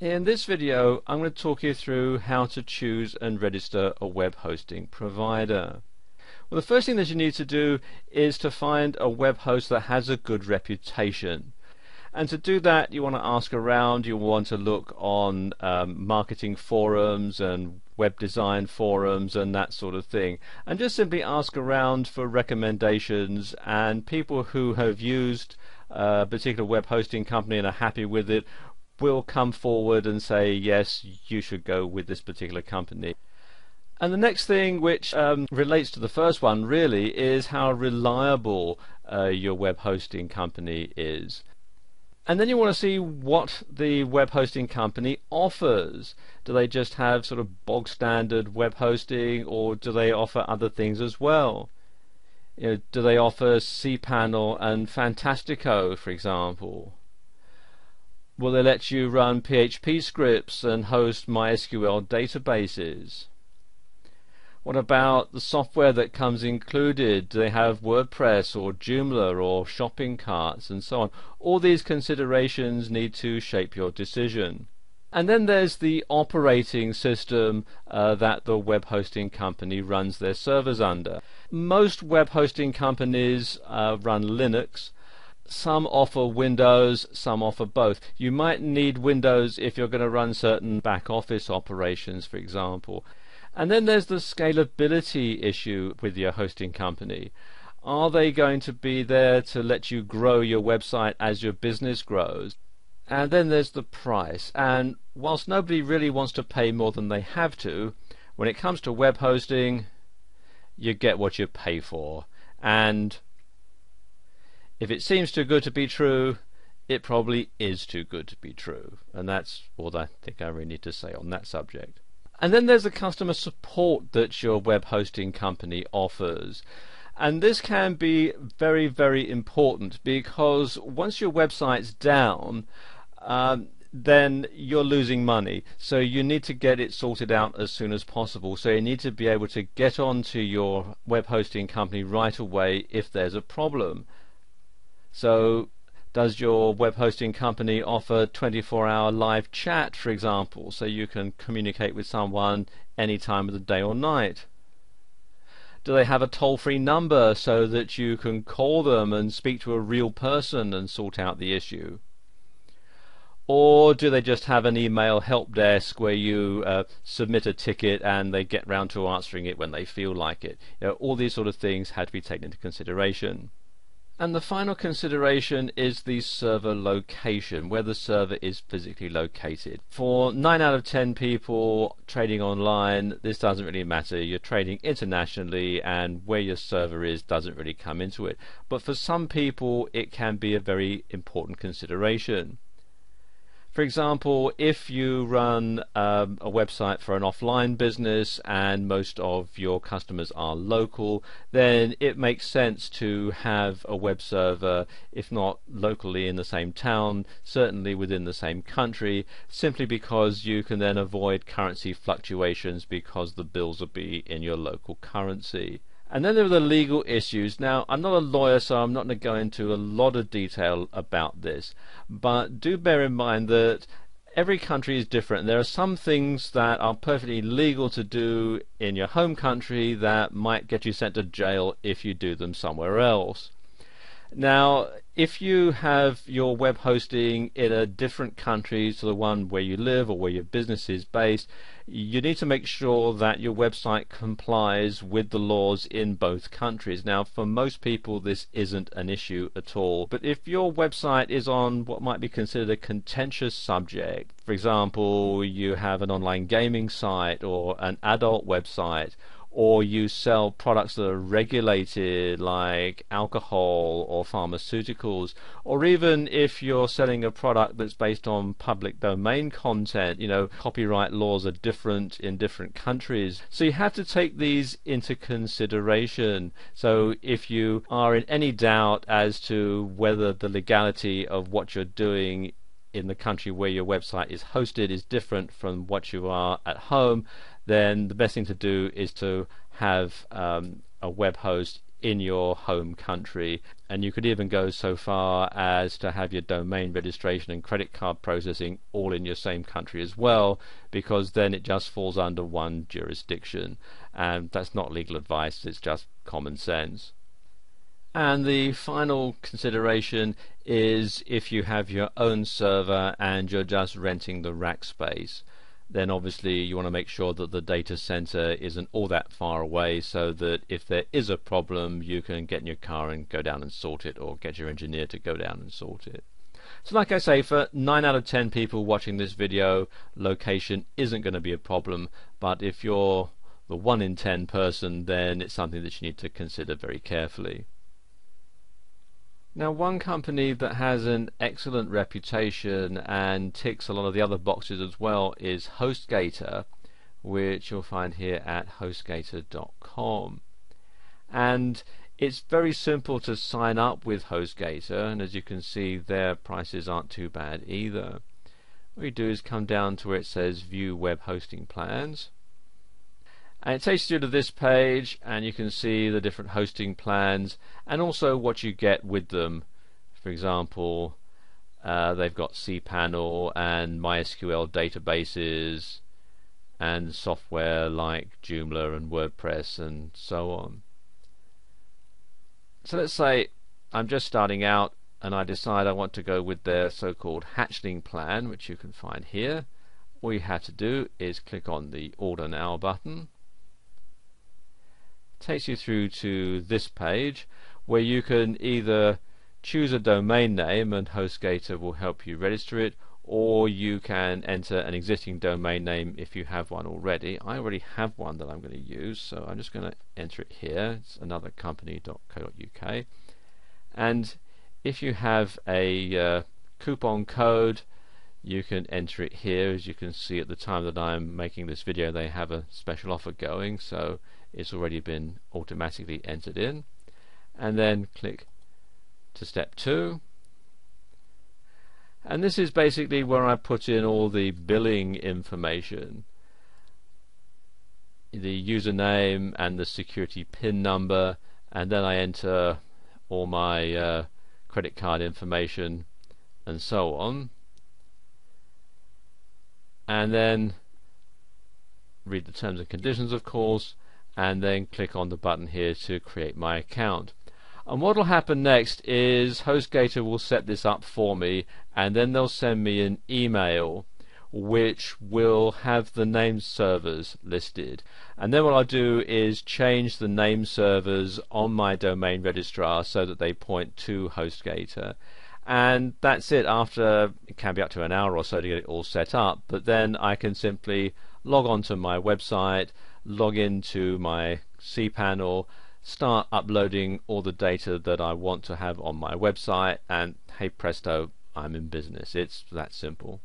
In this video, I'm going to talk you through how to choose and register a web hosting provider. Well, the first thing that you need to do is to find a web host that has a good reputation. And to do that, you want to ask around, you want to look on marketing forums and web design forums and that sort of thing. And just simply ask around for recommendations, and people who have used a particular web hosting company and are happy with it will come forward and say, yes, you should go with this particular company. And the next thing, which relates to the first one really, is how reliable your web hosting company is. And then you want to see what the web hosting company offers. Do they just have sort of bog standard web hosting, or do they offer other things as well? Do they offer cPanel and Fantastico, for example? Will they let you run PHP scripts and host MySQL databases? What about the software that comes included? Do they have WordPress or Joomla or shopping carts and so on? All these considerations need to shape your decision. And then there's the operating system that the web hosting company runs their servers under. Most web hosting companies run Linux. Some offer Windows, some offer both. You might need Windows if you're going to run certain back office operations, for example. And then there's the scalability issue with your hosting company. Are they going to be there to let you grow your website as your business grows? And then there's the price. And whilst nobody really wants to pay more than they have to, when it comes to web hosting, you get what you pay for. And if it seems too good to be true, it probably is too good to be true. And that's all I think I really need to say on that subject. And then there's the customer support that your web hosting company offers. And this can be very, very important, because once your website's down, then you're losing money. So you need to get it sorted out as soon as possible. So you need to be able to get onto your web hosting company right away if there's a problem. So does your web hosting company offer 24-hour live chat, for example, so you can communicate with someone any time of the day or night? Do they have a toll-free number so that you can call them and speak to a real person and sort out the issue? Or do they just have an email help desk where you submit a ticket and they get round to answering it when they feel like it? All these sort of things had to be taken into consideration. And the final consideration is the server location, where the server is physically located. For 9 out of 10 people trading online, this doesn't really matter. You're trading internationally, and where your server is doesn't really come into it. But for some people, it can be a very important consideration. For example, if you run a website for an offline business and most of your customers are local, then it makes sense to have a web server, if not locally in the same town, certainly within the same country, simply because you can then avoid currency fluctuations because the bills will be in your local currency. And then there are the legal issues. Now, I'm not a lawyer, so I'm not going to go into a lot of detail about this, but do bear in mind that every country is different. There are some things that are perfectly legal to do in your home country that might get you sent to jail if you do them somewhere else. Now, if you have your web hosting in a different country to the one where you live or where your business is based, you need to make sure that your website complies with the laws in both countries. Now, for most people, this isn't an issue at all. But if your website is on what might be considered a contentious subject, for example, you have an online gaming site or an adult website, or you sell products that are regulated like alcohol or pharmaceuticals, or even if you're selling a product that's based on public domain content, copyright laws are different in different countries. So you have to take these into consideration. So if you are in any doubt as to whether the legality of what you're doing in the country where your website is hosted is different from what you are at home, then the best thing to do is to have a web host in your home country, and you could even go so far as to have your domain registration and credit card processing all in your same country as well, because then it just falls under one jurisdiction, and that's not legal advice, it's just common sense. And the final consideration is if you have your own server and you're just renting the rack space, then obviously you want to make sure that the data center isn't all that far away, so that if there is a problem you can get in your car and go down and sort it, or get your engineer to go down and sort it. So like I say, for 9 out of 10 people watching this video, location isn't going to be a problem, but if you're the 1 in 10 person, then it's something that you need to consider very carefully. Now, one company that has an excellent reputation and ticks a lot of the other boxes as well is HostGator, which you'll find here at hostgator.com. And it's very simple to sign up with HostGator, and as you can see, their prices aren't too bad either. What you do is come down to where it says View Web Hosting Plans, and it takes you to this page, and you can see the different hosting plans and also what you get with them. For example, they've got cPanel and MySQL databases and software like Joomla and WordPress and so on. So let's say I'm just starting out and I decide I want to go with their so-called hatchling plan, which you can find here. All you have to do is click on the Order Now button. Takes you through to this page where you can either choose a domain name and HostGator will help you register it, or you can enter an existing domain name if you have one already. I already have one that I'm going to use, so I'm just going to enter it here. It's anothercompany.co.uk, and if you have a coupon code, you can enter it here. As you can see, at the time that I'm making this video, they have a special offer going, so it's already been automatically entered in. And then click to step 2, and this is basically where I put in all the billing information, the username and the security PIN number, and then I enter all my credit card information and so on, and then read the terms and conditions, of course, and then click on the button here to create my account. And what will happen next is HostGator will set this up for me, and then they'll send me an email which will have the name servers listed, and then what I'll do is change the name servers on my domain registrar so that they point to HostGator, and that's it. After, it can be up to an hour or so to get it all set up, but then I can simply log on to my website, log into my cPanel, start uploading all the data that I want to have on my website, and hey presto, I'm in business. It's that simple.